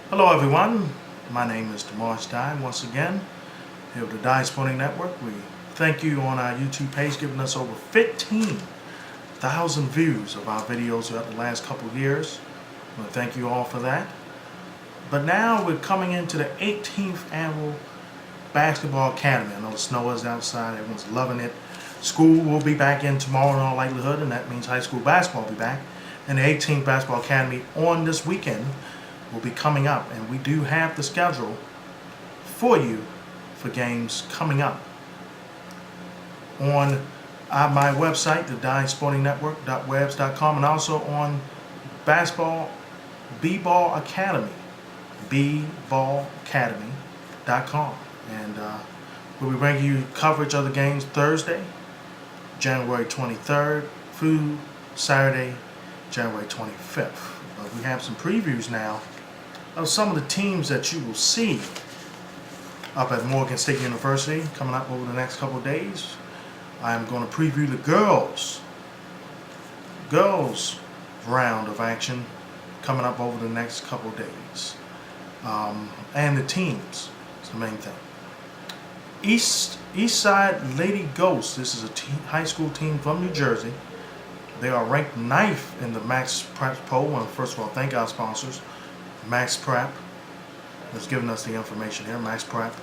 Hello everyone, my name is Demarge Dye once again here with the Dye Sporting Network. We thank you on our YouTube page giving us over 15,000 views of our videos throughout the last couple of years. I want to thank you all for that. But now we're coming into the 18th annual Basketball Academy. I know the snow is outside, everyone's loving it. School will be back in tomorrow in all likelihood, and that means high school basketball will be back. And the 18th Basketball Academy on this weekend will be coming up, and we do have the schedule for you for games coming up on my website, the dyesportingnetwork.webs.com, and also on Basketball B-Ball Academy, bballacademy.com. And we'll be bringing you coverage of the games Thursday, January 23rd, through Saturday, January 25th. We have some previews now of some of the teams that you will see up at Morgan State University coming up over the next couple of days. I'm going to preview the girls round of action coming up over the next couple of days. And the teams is the main thing. East Side Lady Ghosts. This is a high school team from New Jersey. They are ranked 9th in the Max Prep poll. And first of all, thank our sponsors. Max Prep has given us the information here. Max Prep.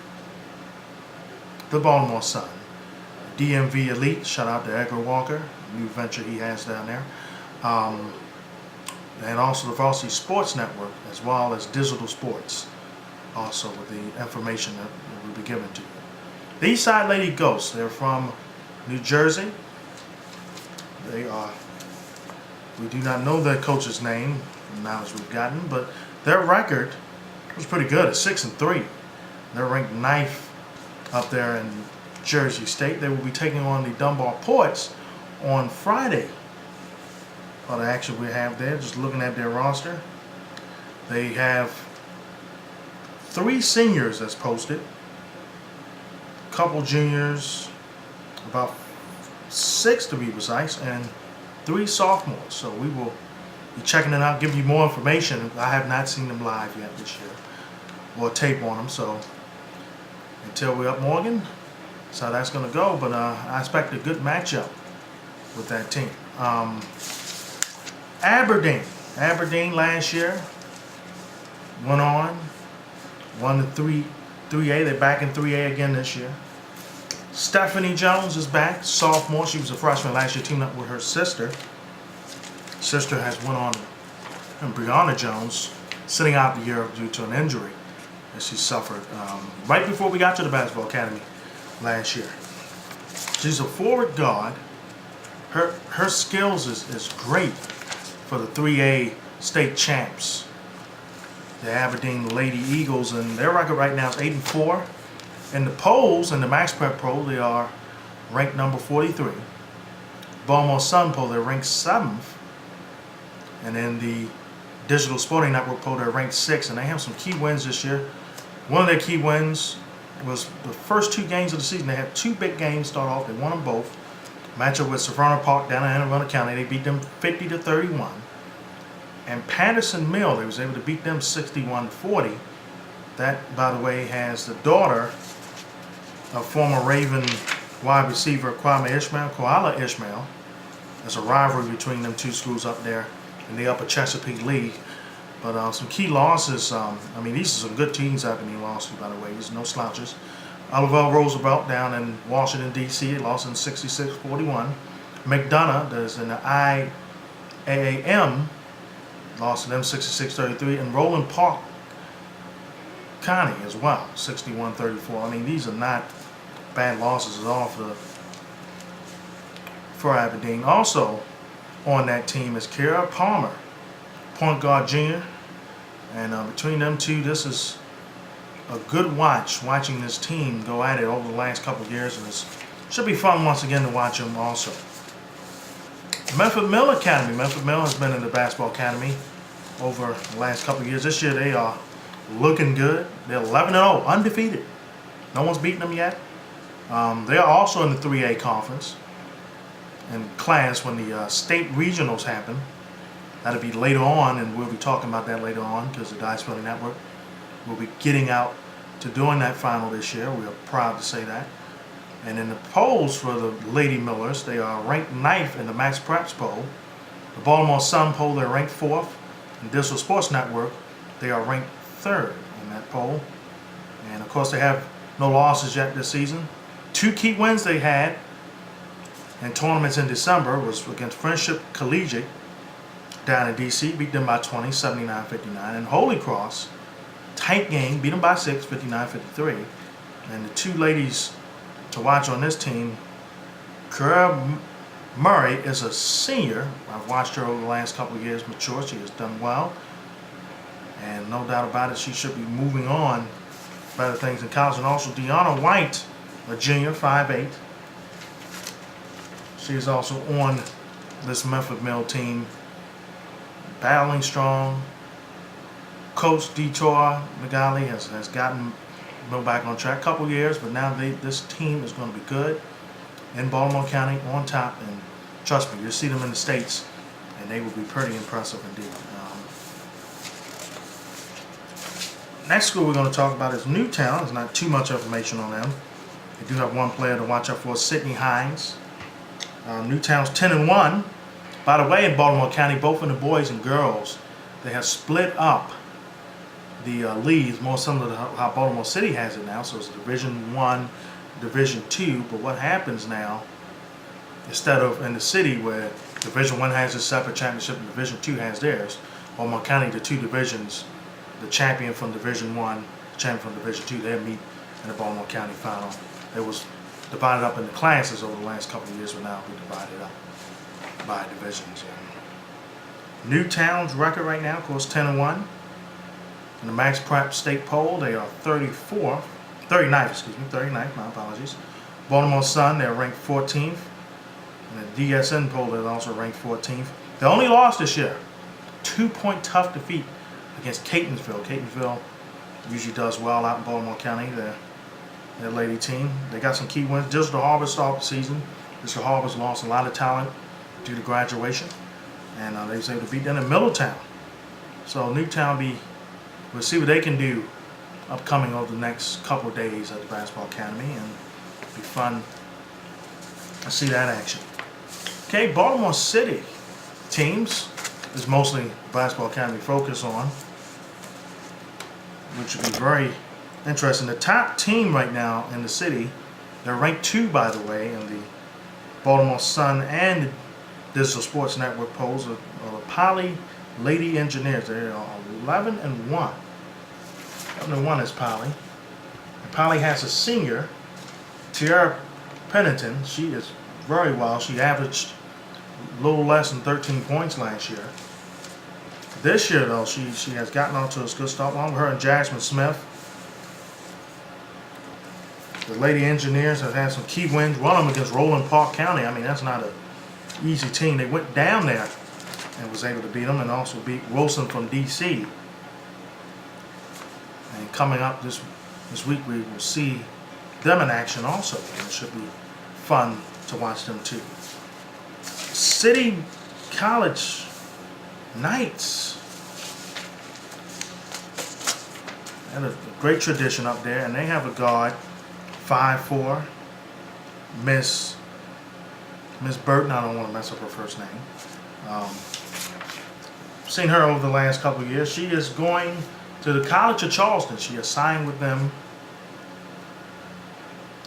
The Baltimore Sun. DMV Elite. Shout out to Edgar Walker. New venture he has down there. And also the Varsity Sports Network, as well as Digital Sports. Also with the information that will be given to you. The East Side Lady Ghosts. They're from New Jersey. We do not know their coach's name, from the knowledge we've gotten, but their record was pretty good at 6-3. They're ranked 9th up there in Jersey State. They will be taking on the Dunbar Poets on Friday. Well, the action we have there, just looking at their roster, they have 3 seniors that's posted, a couple juniors, about 6 to be precise, and 3 sophomores. So we will be checking it out, giving you more information. I have not seen them live yet this year, or tape on them. So until we're up Morgan, that's how that's going to go. But I expect a good matchup with that team. Aberdeen last year went on, won the 3A. They're back in 3A again this year. Stephanie Jones is back, sophomore. She was a freshman last year, teamed up with her sister. Sister has went on, and Brianna Jones, sitting out the year due to an injury that she suffered right before we got to the Basketball Academy last year. She's a forward guard. Her skills is great for the 3A state champs, the Aberdeen Lady Eagles, and their record right now is 8-4. In the polls, in the Max Prep poll, they are ranked number 43. Baltimore Sun poll, they're ranked 7th. And in the Digital Sporting Network poll, they're ranked 6th. And they have some key wins this year. One of their key wins was the first 2 games of the season. They had 2 big games start off. They won them both. Matchup with Severna Park down in Anne Arundel County. They beat them 50-31. And Patterson Mill, they was able to beat them 61-40. That, by the way, has the daughter of former Raven wide receiver Koala Ishmael. There's a rivalry between them 2 schools up there in the Upper Chesapeake League. But some key losses, these are some good teams Aberdeen lost to, by the way. There's no slouches. Oliver Roosevelt down in Washington, D.C. lost in 66-41. McDonough, that's in the IAAM, lost to them 66-33. And Roland Park County as well, 61-34. These are not bad losses at all for Aberdeen. Also on that team is Kara Palmer, point guard junior. And between them 2, this is a good watching this team go at it over the last couple of years. And it should be fun once again to watch them also. Medford Mill Academy. Medford Mill has been in the Basketball Academy over the last couple of years. This year they are looking good. They're 11-0, undefeated. No one's beaten them yet. They are also in the 3A conference in class when the state regionals happen. That'll be later on, and we'll be talking about that later on because the Dye Sporting Network will be getting out to doing that final this year. We are proud to say that. And in the polls for the Lady Millers, they are ranked 9th in the Max Preps poll. The Baltimore Sun poll, they're ranked 4th. And Digital Sports Network, they are ranked 3rd in that poll. And of course, they have no losses yet this season. 2 key wins they had in tournaments in December was against Friendship Collegiate down in DC, beat them by 20, 79-59. And Holy Cross, tight game, beat them by 6, 59-53. And the 2 ladies to watch on this team, Kara Murray is a senior. I've watched her over the last couple of years mature. She has done well. And no doubt about it, she should be moving on better things in college. And also Deanna White, a junior, 5'8". She is also on this Memphis Mill team, battling strong. Coach Detour McGalley has gotten Mill back on track a couple years, but now this team is going to be good in Baltimore County, on top, and trust me, you'll see them in the States, and they will be pretty impressive indeed. Next school we're going to talk about is Newtown. There's not too much information on them. They do have one player to watch out for, Sydney Hines. Newtown's 10-1. By the way, in Baltimore County, both in the boys and girls, they have split up the leagues more similar to how Baltimore City has it now. So it's Division I, Division II. But what happens now, instead of in the city where Division I has its separate championship and Division II has theirs, Baltimore County, the 2 divisions, the champion from Division I, the champion from Division II, they'll meet in the Baltimore County final. It was divided up into classes over the last couple of years, but now it'll be divided up by divisions. Newtown's record right now, of course, 10-1. In the Max Prep State Poll, they are 39th, my apologies. Baltimore Sun, they're ranked 14th. In the DSN poll, they're also ranked 14th. They only lost this year. 2-point tough defeat against Catonsville. Catonsville usually does well out in Baltimore County, their lady team. They got some key wins. Digital Harvest off the season. Digital Harvest lost a lot of talent due to graduation, and they was able to beat them in Middletown. So Newtown we'll see what they can do upcoming over the next couple of days at the Basketball Academy, and it'll be fun to see that action. Okay, Baltimore City teams is mostly Basketball Academy focus on, which will be very interesting. The top team right now in the city, they're ranked 2, by the way, in the Baltimore Sun and Digital Sports Network polls, are Poly Lady Engineers. They are 11-1. 11-1 is Poly. And Poly has a senior, Tiara Pennington. She is very well. She averaged a little less than 13 points last year. This year, though, she has gotten off to a good start, along with her and Jasmine Smith. The Lady Engineers have had some key wins, one of them against Roland Park County. I mean, that's not an easy team. They went down there and was able to beat them, and also beat Wilson from DC. And coming up this week, we will see them in action also. And it should be fun to watch them too. City College Knights. And a great tradition up there, and they have a guard, 5'4", Miss Burton. I don't want to mess up her first name. Seen her over the last couple of years. She is going to the College of Charleston. She is signed with them.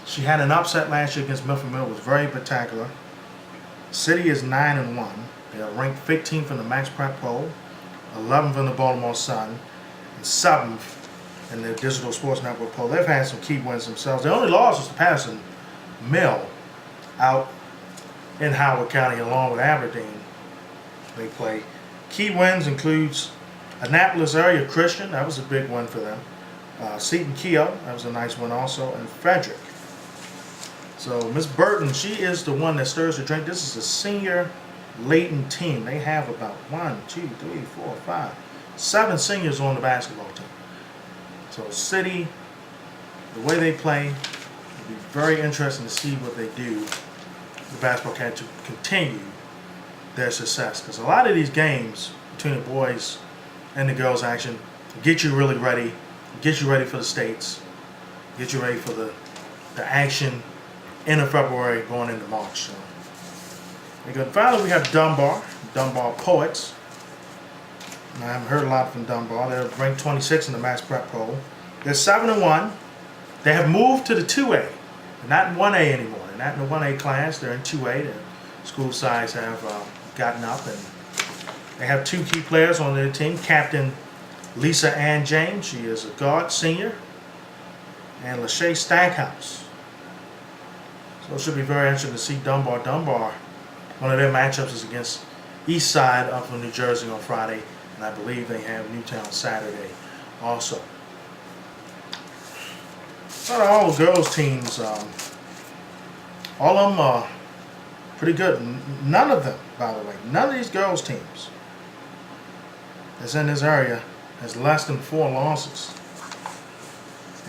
She had an upset last year against Memphis Mill. It was very spectacular. City is 9-1. They are ranked 15th in the Max Prep poll, 11th in the Baltimore Sun, and 7th in the Digital Sports Network poll. They've had some key wins themselves. The only loss was to Patterson Mill out in Howard County along with Aberdeen. They play. Key wins includes Annapolis Area Christian. That was a big win for them. Seton Keogh. That was a nice win also. And Frederick. So Miss Burton, she is the one that stirs the drink. This is a senior laden team. They have about 7 seniors on the basketball team. So City, the way they play, will be very interesting to see what they do, the basketball can, to continue their success. Because a lot of these games between the boys and the girls action get you really ready get you ready for the States, get you ready for the action end of February going into March. So. And finally, we have Dunbar Poets. I haven't heard a lot from Dunbar. They're ranked 26 in the Max Prep poll. They're 7-1. They have moved to the 2A. They're not in 1A anymore. They're not in the 1A class. They're in 2A. Their school size have gotten up, and they have 2 key players on their team. Captain Lisa Ann James. She is a guard senior. And Lachey Stackhouse. So it should be very interesting to see Dunbar. Dunbar, one of their matchups is against East Side up from New Jersey on Friday. And I believe they have Newtown Saturday also. Out of all the girls' teams, all of them are pretty good. None of them, by the way, none of these girls' teams that's in this area has less than 4 losses.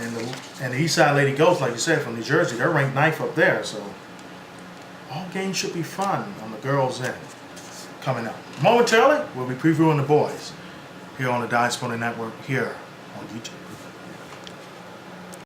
And the East Side Lady Ghosts, like you said, from New Jersey, they're ranked 9th up there. So all games should be fun on the girls' end coming up. Momentarily, we'll be previewing the boys here on the Dice Sporting Network here on YouTube.